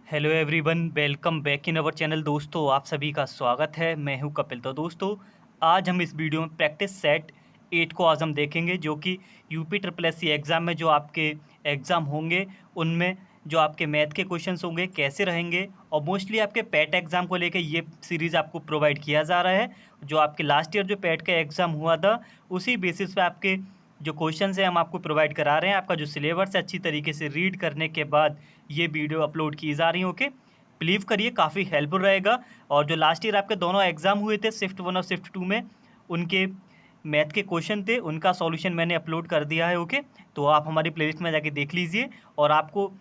Hello everyone, welcome back in our channel. दोस्तों, आप सभी का स्वागत है। मैं हूं कपिल। तो दोस्तों, आज हम इस वीडियो में प्रैक्टिस सेट 8 को आज हम देखेंगे, जो कि यूपी ट्रिपल एससी एग्ज़ाम में जो आपके एग्ज़ाम होंगे उनमें जो आपके मैथ के क्वेश्चंस होंगे कैसे रहेंगे, और मोस्टली आपके पैट एग्ज़ाम को लेकर ये सीरीज़ आपको प्रोवाइड किया जा रहा है। जो आपके लास्ट ईयर जो पैट का एग्ज़ाम हुआ था, उसी बेसिस पे आपके जो क्वेश्चंस हैं हम आपको प्रोवाइड करा रहे हैं। आपका जो सिलेबस है अच्छी तरीके से रीड करने के बाद ये वीडियो अपलोड की जा रही है। ओके, बिलीव करिए काफ़ी हेल्पफुल रहेगा। और जो लास्ट ईयर आपके दोनों एग्जाम हुए थे, शिफ्ट 1 और शिफ्ट 2 में, उनके मैथ के क्वेश्चन थे, उनका सॉल्यूशन मैंने अपलोड कर दिया है। ओके, तो आप हमारी प्लेलिस्ट में जाके देख लीजिए और आपको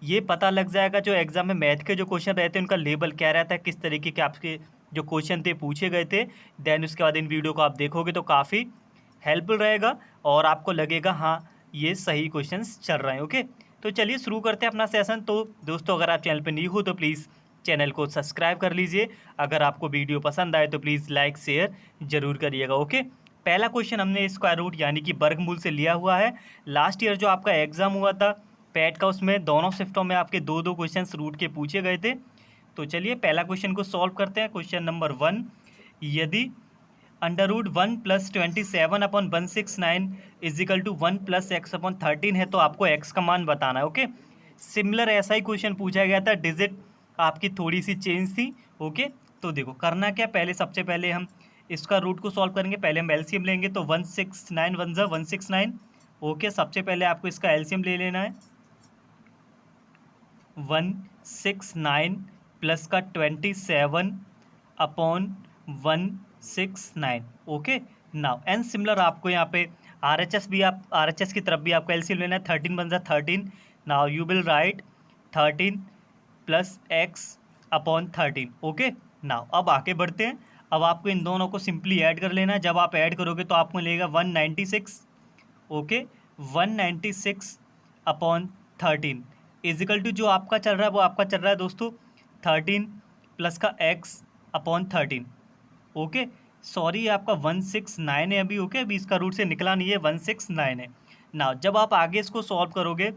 ये पता लग जाएगा जो एग्जाम में मैथ के जो क्वेश्चन रहते हैं उनका लेवल क्या रहता है, किस तरीके के आपके जो क्वेश्चन थे पूछे गए थे। देन उसके बाद इन वीडियो को आप देखोगे तो काफ़ी हेल्पफुल रहेगा और आपको लगेगा हाँ ये सही क्वेश्चंस चल रहे हैं। ओके, तो चलिए शुरू करते हैं अपना सेशन। तो दोस्तों, अगर आप चैनल पर न्यू हो तो प्लीज़ चैनल को सब्सक्राइब कर लीजिए। अगर आपको वीडियो पसंद आए तो प्लीज़ लाइक शेयर ज़रूर करिएगा। ओके, पहला क्वेश्चन हमने स्क्वायर रूट यानी कि वर्गमूल से लिया हुआ है। लास्ट ईयर जो आपका एग्ज़ाम हुआ था पैट का, उसमें दोनों शिफ्टों में आपके दो दो क्वेश्चन रूट के पूछे गए थे। तो चलिए पहला क्वेश्चन को सॉल्व करते हैं। क्वेश्चन नंबर 1, यदि √1 + 27/169 इजिकल टू 1 + x/13 है तो आपको x का मान बताना है। ओके, सिमिलर ऐसा ही क्वेश्चन पूछा गया था, डिजिट आपकी थोड़ी सी चेंज थी। ओके, तो देखो करना क्या, पहले सबसे पहले हम इसका रूट को सॉल्व करेंगे। पहले हम एलसीएम लेंगे, तो 169 1 ज़ा 169। ओके, सबसे पहले आपको इसका एलसीएम ले लेना है। 169 प्लस का 27/169। ओके, नाउ एंड सिमिलर आपको यहाँ पे आर एच एस की तरफ भी आपको एलसीएम लेना है। 13 1 ज़ा 13। Now you will write 13 plus x/13। Okay, now अब आगे बढ़ते हैं। अब आपको इन दोनों को सिंपली ऐड कर लेना है। जब आप ऐड करोगे तो आपको मिलेगा 196। ओके, 196/13 इजिकल टू जो आपका चल रहा है वो आपका चल रहा है दोस्तों 13 प्लस का x/13। ओके, सॉरी आपका 169 है अभी। ओके, अभी इसका रूट से निकला नहीं है, 169 है। ना जब आप आगे इसको सॉल्व करोगे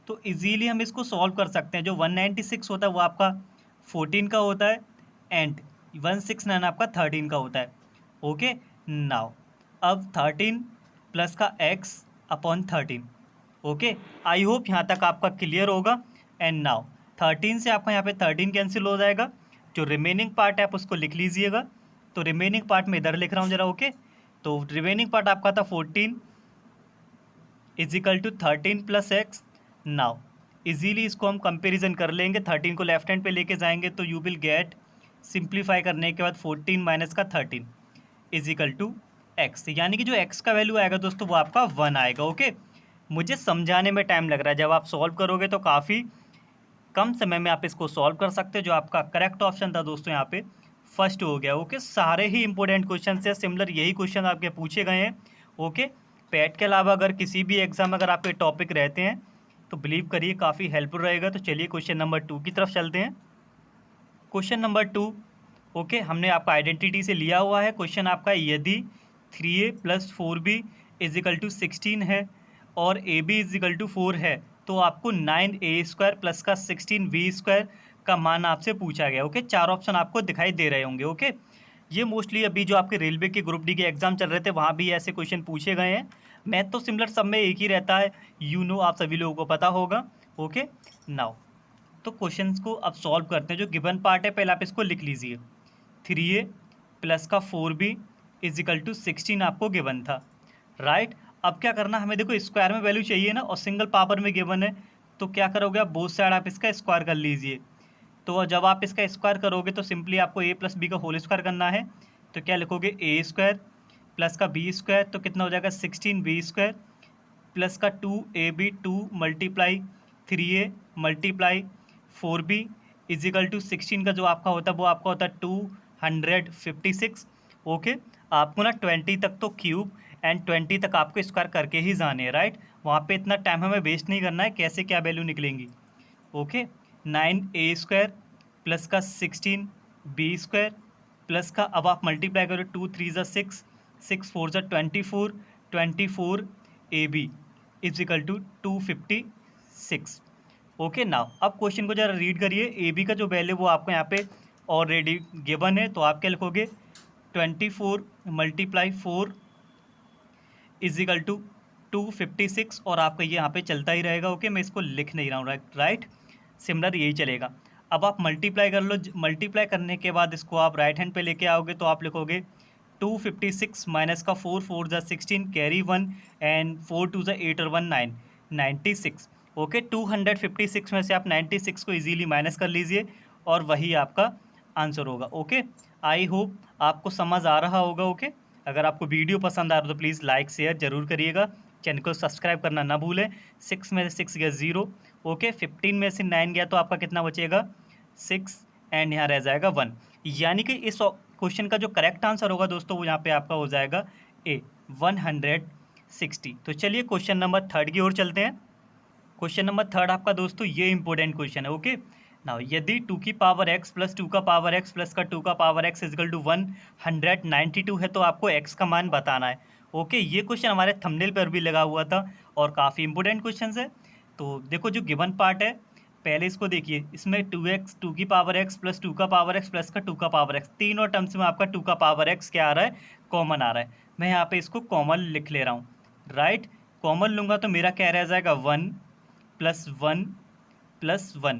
तो इजीली हम इसको सॉल्व कर सकते हैं। जो 196 होता है वो आपका 14 का होता है एंड 169 आपका 13 का होता है। ओके, नाउ अब 13 प्लस का x/13। ओके, आई होप यहाँ तक आपका क्लियर होगा। एंड नाउ 13 से आपका यहाँ पे 13 कैंसिल हो जाएगा। जो रिमेनिंग पार्ट है आप उसको लिख लीजिएगा। तो रिमेनिंग पार्ट में इधर लिख रहा हूँ जरा। ओके, तो रिमेनिंग पार्ट आपका था 14 is equal to 13 plus x. Now easily इसको हम कंपेरिजन कर लेंगे। 13 को लेफ्ट हैंड पे लेके जाएंगे तो यू विल गेट, सिंप्लीफाई करने के बाद 14 माइनस का 13 इजिकल टू एक्स, यानी कि जो एक्स का वैल्यू आएगा दोस्तों वो आपका 1 आएगा। ओके, मुझे समझाने में टाइम लग रहा है, जब आप सॉल्व करोगे तो काफ़ी कम समय में आप इसको सॉल्व कर सकते हो। जो आपका करेक्ट ऑप्शन था दोस्तों यहाँ पे फर्स्ट हो गया। ओके, सारे ही इंपॉर्टेंट क्वेश्चन से सिमिलर यही क्वेश्चन आपके पूछे गए हैं। ओके, पैट के अलावा अगर किसी भी एग्जाम अगर आपके टॉपिक रहते हैं तो बिलीव करिए काफ़ी हेल्पफुल रहेगा। तो चलिए क्वेश्चन नंबर 2 की तरफ चलते हैं। क्वेश्चन नंबर 2, ओके, हमने आपका आइडेंटिटी से लिया हुआ है। क्वेश्चन आपका, यदि 3a + 4b इजिकल टू 16 है और ab इजिकल टू 4 है तो आपको 9a² प्लस का 16b² का मान आपसे पूछा गया। ओके, चार ऑप्शन आपको दिखाई दे रहे होंगे। ओके, ये मोस्टली अभी जो आपके रेलवे के ग्रुप डी के एग्जाम चल रहे थे वहाँ भी ऐसे क्वेश्चन पूछे गए हैं। मैथ तो सिमिलर सब में एक ही रहता है, आप सभी लोगों को पता होगा। ओके, नाउ तो क्वेश्चंस को अब सॉल्व करते हैं। जो गिवन पार्ट है पहले आप इसको लिख लीजिए। 3a प्लस का 4b इजिकल टू 16 आपको गिवन था, राइट। अब क्या करना, हमें देखो स्क्वायर में वैल्यू चाहिए ना, और सिंगल पावर में गिवन है तो क्या करोगे आप, बोथ साइड आप इसका स्क्वायर कर लीजिए। तो जब आप इसका स्क्वायर करोगे तो सिंपली आपको a + b का होल स्क्वायर करना है। तो क्या लिखोगे, a² प्लस का b² तो कितना हो जाएगा 16b² प्लस का 2ab 2 multiply 3a multiply 4b is equal to 16 का जो आपका होता है वो आपका होता है 256। ओके, आपको ना 20 तक तो क्यूब एंड 20 तक आपको स्क्वायर करके ही जाने हैं, राइट। वहाँ पे इतना टाइम हमें वेस्ट नहीं करना है कैसे क्या वैल्यू निकलेंगी। ओके, 9a² प्लस का 16b² प्लस का, अब आप मल्टीप्लाई करो, 2 3 ज़ा 6, 6 4 ज़ा 24, 24ab is equal to 256। Okay now अब क्वेश्चन को जरा रीड करिए। ए बी का जो वैल्यू वो आपको यहाँ पे ऑलरेडी गिवन है, तो आप क्या लिखोगे 24 × 4 इज इक्वल टू 256 और आपका ये यहाँ पे चलता ही रहेगा। ओके मैं इसको लिख नहीं रहा हूँ, राइट सिमिलर यही चलेगा। अब आप मल्टीप्लाई कर लो, मल्टीप्लाई करने के बाद इसको आप राइट हैंड पे लेके आओगे तो आप लिखोगे 256 माइनस का 4 4 ज़ा 16 कैरी 1 एंड 4 2 ज़ा 8 और 1 9 96। ओके 256 में से आप 96 को इजीली माइनस कर लीजिए और वही आपका आंसर होगा। ओके आई होप आपको समझ आ रहा होगा। ओके अगर आपको वीडियो पसंद आ रहा है तो प्लीज़ लाइक शेयर जरूर करिएगा, चैनल को सब्सक्राइब करना ना भूलें। 6 में से 6 गया 0। ओके 15 में से 9 गया तो आपका कितना बचेगा 6 एंड यहाँ रह जाएगा 1। यानी कि इस क्वेश्चन का जो करेक्ट आंसर होगा दोस्तों वो यहाँ पे आपका हो जाएगा ए 160। तो चलिए क्वेश्चन नंबर 3 की ओर चलते हैं। क्वेश्चन नंबर 3 आपका दोस्तों ये इंपॉर्टेंट क्वेश्चन है। ओके नाउ यदि 2 की पावर x प्लस 2 का पावर x प्लस का 2 का पावर x इजकल टू 192 है तो आपको x का मान बताना है। ओके ये क्वेश्चन हमारे थंबनेल पर भी लगा हुआ था और काफ़ी इंपॉर्टेंट क्वेश्चन है। तो देखो जो गिवन पार्ट है पहले इसको देखिए, इसमें 2x 2 की पावर x प्लस 2 का पावर x प्लस का 2 का पावर x, तीनों टर्म्स में आपका 2 का पावर x क्या आ रहा है कॉमन आ रहा है। मैं यहाँ पे इसको कॉमन लिख ले रहा हूँ, राइट कॉमन लूँगा तो मेरा क्या रह जाएगा 1 प्लस 1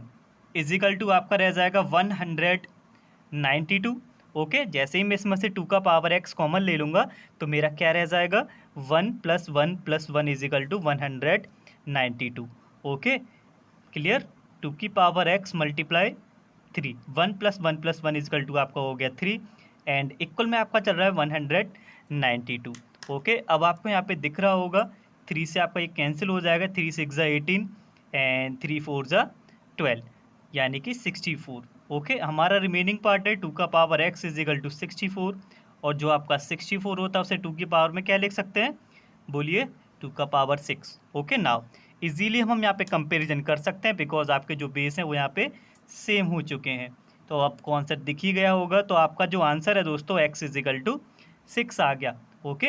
इजिकल टू आपका रह जाएगा 192। ओके जैसे ही मैं इसमें से 2 का पावर x कॉमन ले लूँगा तो मेरा क्या रह जाएगा 1 + 1 इजिकल टू 192। ओके क्लियर 2 की power x multiply 3 1 + 1 + 1 is equal to आपका हो गया 3 एंड इक्वल में आपका चल रहा है 192। ओके अब आपको यहाँ पे दिख रहा होगा 3 से आपका ये कैंसिल हो जाएगा, 3 6 ज़ा 18 एंड 3 4 ज़ा 12 यानी कि 64। ओके हमारा रिमेनिंग पार्ट है 2 का पावर x इजिकल टू 64 और जो आपका 64 होता है उसे 2 की पावर में क्या लिख सकते हैं बोलिए 2 का पावर 6। ओके नाउ इजीली हम यहाँ पे कंपैरिजन कर सकते हैं बिकॉज आपके जो बेस हैं वो यहाँ पे सेम हो चुके हैं। तो अब कॉन्सेप्ट दिख ही गया होगा, तो आपका जो आंसर है दोस्तों x इजिकल टू 6 आ गया। ओके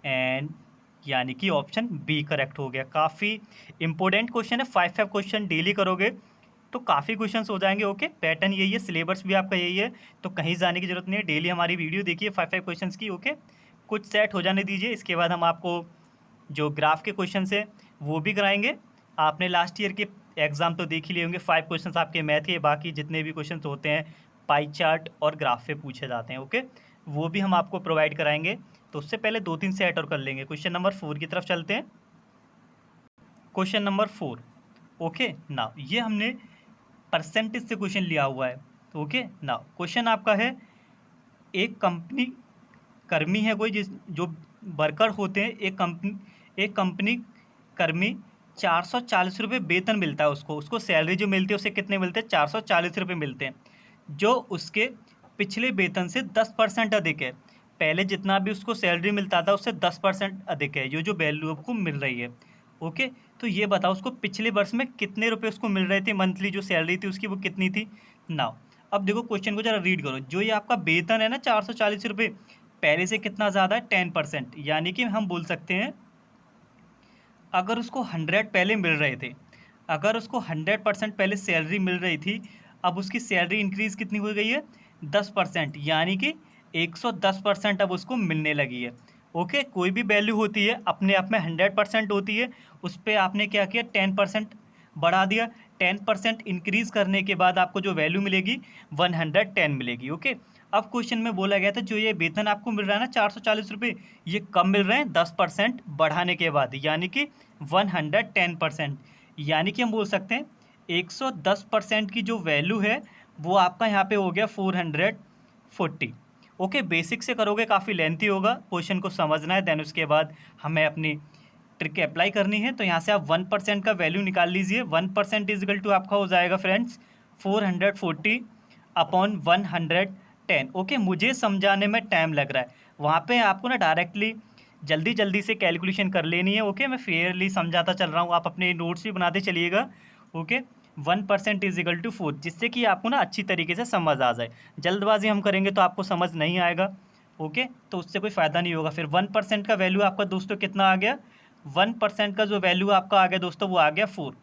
एंड यानी कि ऑप्शन बी करेक्ट हो गया। काफ़ी इंपॉर्टेंट क्वेश्चन है, 5 क्वेश्चन डेली करोगे तो काफ़ी क्वेश्चंस हो जाएंगे। ओके पैटर्न यही है, सिलेबस भी आपका यही है, तो कहीं जाने की जरूरत नहीं है, डेली हमारी वीडियो देखिए 5 क्वेश्चंस की। ओके कुछ सेट हो जाने दीजिए, इसके बाद हम आपको जो ग्राफ के क्वेश्चन है वो भी कराएंगे। आपने लास्ट ईयर के एग्जाम तो देख ही लिए होंगे, 5 क्वेश्चन आपके मैथ के, बाकी जितने भी क्वेश्चन होते हैं पाई चार्ट और ग्राफ पे पूछे जाते हैं। ओके वो भी हम आपको प्रोवाइड कराएंगे। तो उससे पहले 2-3 सेट और कर लेंगे। क्वेश्चन नंबर 4 की तरफ चलते हैं। क्वेश्चन नंबर 4 ओके ना ये हमने परसेंटेज से क्वेश्चन लिया हुआ है। ओके ना क्वेश्चन आपका है एक कंपनी कर्मी है कोई जो वर्कर होते हैं, एक कंपनी कर्मी 440 रुपये वेतन मिलता है उसको सैलरी जो मिलती है उसे कितने मिलते हैं 440 रुपये मिलते हैं, जो उसके पिछले वेतन से 10% अधिक है। पहले जितना भी उसको सैलरी मिलता था उससे 10% अधिक है जो वैल्यू आपको मिल रही है। ओके तो ये बताओ उसको पिछले वर्ष में कितने रुपए उसको मिल रहे थे, मंथली जो सैलरी थी उसकी वो कितनी थी। नाउ अब देखो क्वेश्चन को जरा रीड करो, जो ये आपका वेतन है ना 440 रुपये, पहले से कितना ज़्यादा है 10%, यानी कि हम बोल सकते हैं अगर उसको 100 पहले मिल रहे थे, अगर उसको 100% पहले सैलरी मिल रही थी, अब उसकी सैलरी इंक्रीज़ कितनी हो गई है 10%, यानी कि 110% अब उसको मिलने लगी है। ओके कोई भी वैल्यू होती है अपने आप में 100% होती है, उस पर आपने क्या किया 10% बढ़ा दिया, 10% इंक्रीज़ करने के बाद आपको जो वैल्यू मिलेगी 110 मिलेगी। ओके अब क्वेश्चन में बोला गया था जो ये वेतन आपको मिल रहा है ना 440 रुपये, ये कब मिल रहे हैं 10% बढ़ाने के बाद, यानी कि 110%, यानी कि हम बोल सकते हैं 110% की जो वैल्यू है वो आपका यहाँ पे हो गया 440। ओके बेसिक से करोगे काफ़ी लेंथी होगा, क्वेश्चन को समझना है, देन उसके बाद हमें अपनी ट्रिक अप्लाई करनी है। तो यहाँ से आप 1% का वैल्यू निकाल लीजिए, 1% इजिकल टू आपका हो जाएगा फ्रेंड्स 440 अपॉन 110। ओके मुझे समझाने में टाइम लग रहा है, वहाँ पे आपको ना डायरेक्टली जल्दी से कैलकुलेशन कर लेनी है। ओके मैं फेयरली समझाता चल रहा हूँ, आप अपने नोट्स भी बनाते चलिएगा। ओके 1% इजिकल टू 4, जिससे कि आपको ना अच्छी तरीके से समझ आ जाए। जल्दबाजी हम करेंगे तो आपको समझ नहीं आएगा। ओके तो उससे कोई फ़ायदा नहीं होगा। फिर 1% का वैल्यू आपका दोस्तों कितना आ गया, 1% का जो वैल्यू आपका आ गया दोस्तों वो आ गया 4।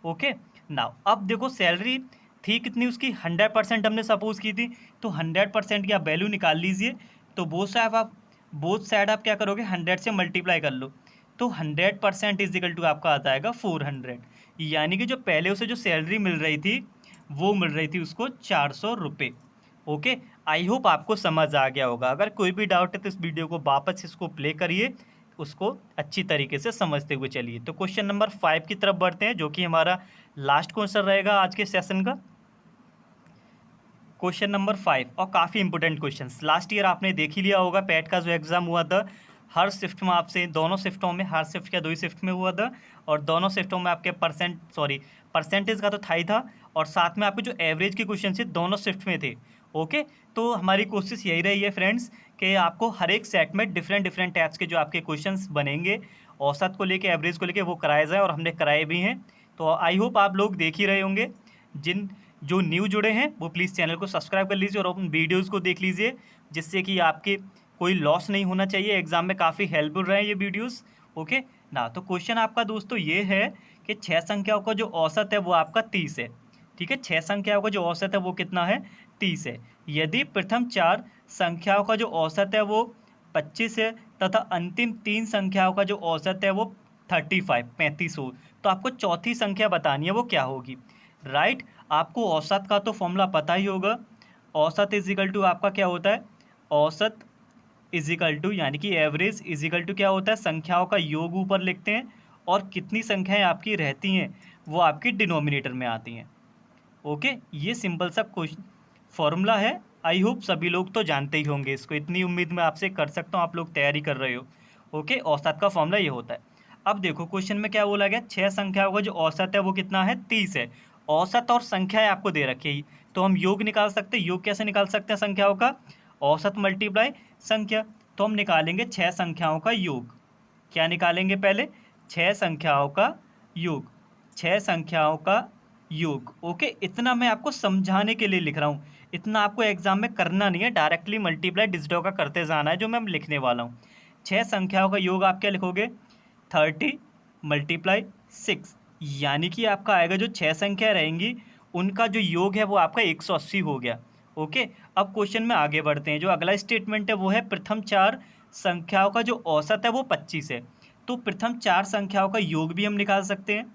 ओके नाउ अब देखो सैलरी थी कितनी उसकी 100% हमने सपोज की थी, तो 100% की आप वैल्यू निकाल लीजिए। तो बोथ साइड आप क्या करोगे 100 से मल्टीप्लाई कर लो, तो 100% इज इक्वल टू आपका आ जाएगा 400। यानी कि जो पहले उसे जो सैलरी मिल रही थी वो मिल रही थी उसको 400 रुपये। ओके, आई होप आपको समझ आ गया होगा। अगर कोई भी डाउट है तो इस वीडियो को वापस इसको प्ले करिए, उसको अच्छी तरीके से समझते हुए चलिए। तो क्वेश्चन नंबर 5 की तरफ बढ़ते हैं, जो कि हमारा लास्ट क्वेश्चन रहेगा आज के सेशन का। क्वेश्चन नंबर 5 और काफ़ी इंपॉर्टेंट क्वेश्चन, लास्ट ईयर आपने देख ही लिया होगा, पैट का जो एग्जाम हुआ था हर शिफ्ट में आपसे, दोनों शिफ्टों में, हर शिफ्ट क्या 2 ही शिफ्ट में हुआ था, और दोनों शिफ्टों में आपके परसेंटेज का तो था ही था, और साथ में आपके जो एवरेज के क्वेश्चन थे दोनों शिफ्ट में थे। ओके, तो हमारी कोशिश यही रही है फ्रेंड्स कि आपको हर एक सेट में डिफरेंट डिफरेंट टाइप्स के जो आपके क्वेश्चंस बनेंगे औसत को लेके, एवरेज को लेके, वो कराए जाए, और हमने कराए भी हैं। तो आई होप आप लोग देख ही रहे होंगे। जो न्यू जुड़े हैं वो प्लीज़ चैनल को सब्सक्राइब कर लीजिए और अपन वीडियोज़ को देख लीजिए, जिससे कि आपके कोई लॉस नहीं होना चाहिए, एग्जाम में काफ़ी हेल्पफुल रहे ये वीडियोज़। ओके ना, तो क्वेश्चन आपका दोस्तों ये है कि 6 संख्याओं का जो औसत है वो आपका 30 है। ठीक है, 6 संख्याओं का जो औसत है वो कितना है, 30 है। यदि प्रथम 4 संख्याओं का जो औसत है वो 25 है तथा अंतिम 3 संख्याओं का जो औसत है वो 35 हो, तो आपको चौथी संख्या बतानी है, वो क्या होगी। राइट, आपको औसत का तो फॉर्मूला पता ही होगा। औसत इज इक्वल टू आपका क्या होता है, औसत इज इक्वल टू यानी कि एवरेज इज इक्वल टू क्या होता है, संख्याओं का योग ऊपर लिखते हैं, और कितनी संख्याएं आपकी रहती हैं वो आपकी डिनोमिनेटर में आती हैं। ओके, ये सिंपल सा क्वेश्चन फॉर्मूला है। आई होप सभी लोग तो जानते ही होंगे इसको, इतनी उम्मीद मैं आपसे कर सकता हूँ, आप लोग तैयारी कर रहे हो। ओके, औसत का फॉर्मूला ये होता है। अब देखो क्वेश्चन में क्या बोला गया, 6 संख्याओं का जो औसत है वो कितना है, 30 है। औसत और संख्याएं आपको दे रखी है, तो हम योग निकाल सकते हैं। योग कैसे निकाल सकते हैं संख्याओं का, औसत मल्टीप्लाई संख्या। तो हम निकालेंगे 6 संख्याओं का योग। क्या निकालेंगे पहले, 6 संख्याओं का योग, 6 संख्याओं का योग। ओके, इतना मैं आपको समझाने के लिए लिख रहा हूँ, इतना आपको एग्जाम में करना नहीं है, डायरेक्टली मल्टीप्लाई डिजिटों का करते जाना है जो मैं लिखने वाला हूँ। 6 संख्याओं का योग आप क्या लिखोगे, 30 मल्टीप्लाई 6, यानी कि आपका आएगा जो 6 संख्या रहेंगी उनका जो योग है वो आपका 180 हो गया। ओके, अब क्वेश्चन में आगे बढ़ते हैं। जो अगला स्टेटमेंट है वो है प्रथम 4 संख्याओं का जो औसत है वो 25 है, तो प्रथम 4 संख्याओं का योग भी हम निकाल सकते हैं।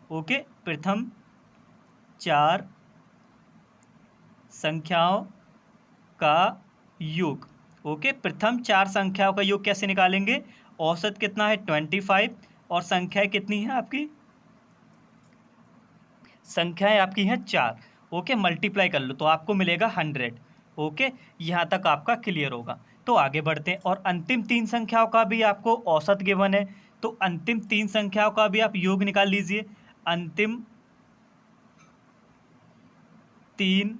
ओके, प्रथम 4 संख्याओं का योग। ओके, प्रथम 4 संख्याओं का योग कैसे निकालेंगे, औसत कितना है 25, और संख्याएं कितनी है आपकी, संख्याएं आपकी हैं 4। ओके, मल्टीप्लाई कर लो तो आपको मिलेगा 100। ओके, यहाँ तक आपका क्लियर होगा। तो आगे बढ़ते हैं, और अंतिम 3 संख्याओं का भी आपको औसत गिवन है, तो अंतिम 3 संख्याओं का भी आप योग निकाल लीजिए। अंतिम 3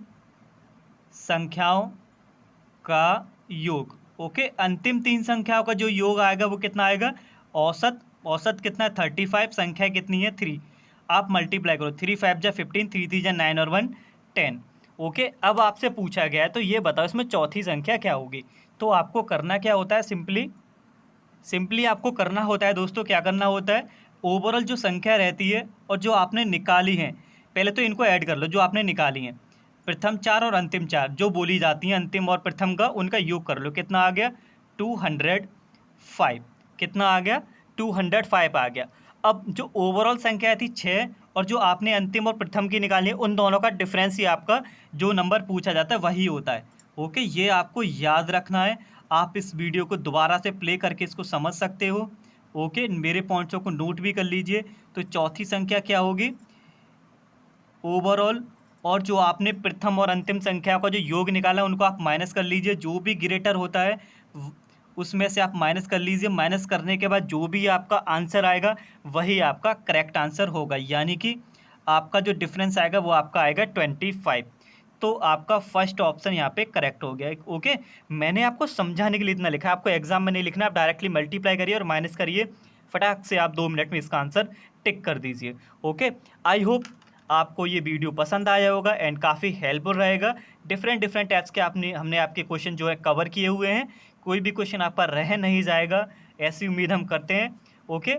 संख्याओं का योग। ओके, अंतिम 3 संख्याओं का जो योग आएगा वो कितना आएगा, औसत कितना है 35, संख्या कितनी है 3, आप मल्टीप्लाई करो, 3 5 जा 15, 3 3 जा 9 और 1 10। ओके, अब आपसे पूछा गया है तो ये बताओ इसमें चौथी संख्या क्या होगी। तो आपको करना क्या होता है, सिंपली आपको करना होता है दोस्तों, क्या करना होता है, ओवरऑल जो संख्या रहती है और जो आपने निकाली हैं, पहले तो इनको ऐड कर लो जो आपने निकाली हैं, प्रथम 4 और अंतिम 4 जो बोली जाती हैं, अंतिम और प्रथम का, उनका योग कर लो, कितना आ गया 205, कितना आ गया 205 आ गया। अब जो ओवरऑल संख्या थी 6, और जो आपने अंतिम और प्रथम की निकाली है, उन दोनों का डिफरेंस ही आपका जो नंबर पूछा जाता है वही होता है। ओके, ये आपको याद रखना है। आप इस वीडियो को दोबारा से प्ले करके इसको समझ सकते हो। ओके, मेरे पॉइंट्सों को नोट भी कर लीजिए। तो चौथी संख्या क्या होगी, ओवरऑल और जो आपने प्रथम और अंतिम संख्या का जो योग निकाला उनको आप माइनस कर लीजिए, जो भी ग्रेटर होता है उसमें से आप माइनस कर लीजिए। माइनस करने के बाद जो भी आपका आंसर आएगा वही आपका करेक्ट आंसर होगा, यानी कि आपका जो डिफरेंस आएगा वो आपका आएगा 25। तो आपका फर्स्ट ऑप्शन यहाँ पे करेक्ट हो गया। ओके, मैंने आपको समझाने के लिए इतना लिखा है, आपको एग्जाम में नहीं लिखना, आप डायरेक्टली मल्टीप्लाई करिए और माइनस करिए, फटाक से आप 2 मिनट में इसका आंसर टिक कर दीजिए। ओके, आई होप आपको ये वीडियो पसंद आया होगा एंड काफ़ी हेल्पफुल रहेगा। डिफरेंट टाइप्स के हमने आपके क्वेश्चन जो है कवर किए हुए हैं, कोई भी क्वेश्चन आपका रह नहीं जाएगा, ऐसी उम्मीद हम करते हैं। ओके,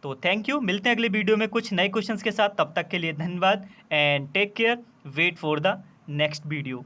तो थैंक यू, मिलते हैं अगले वीडियो में कुछ नए क्वेश्चंस के साथ। तब तक के लिए धन्यवाद and take care, wait for the next video.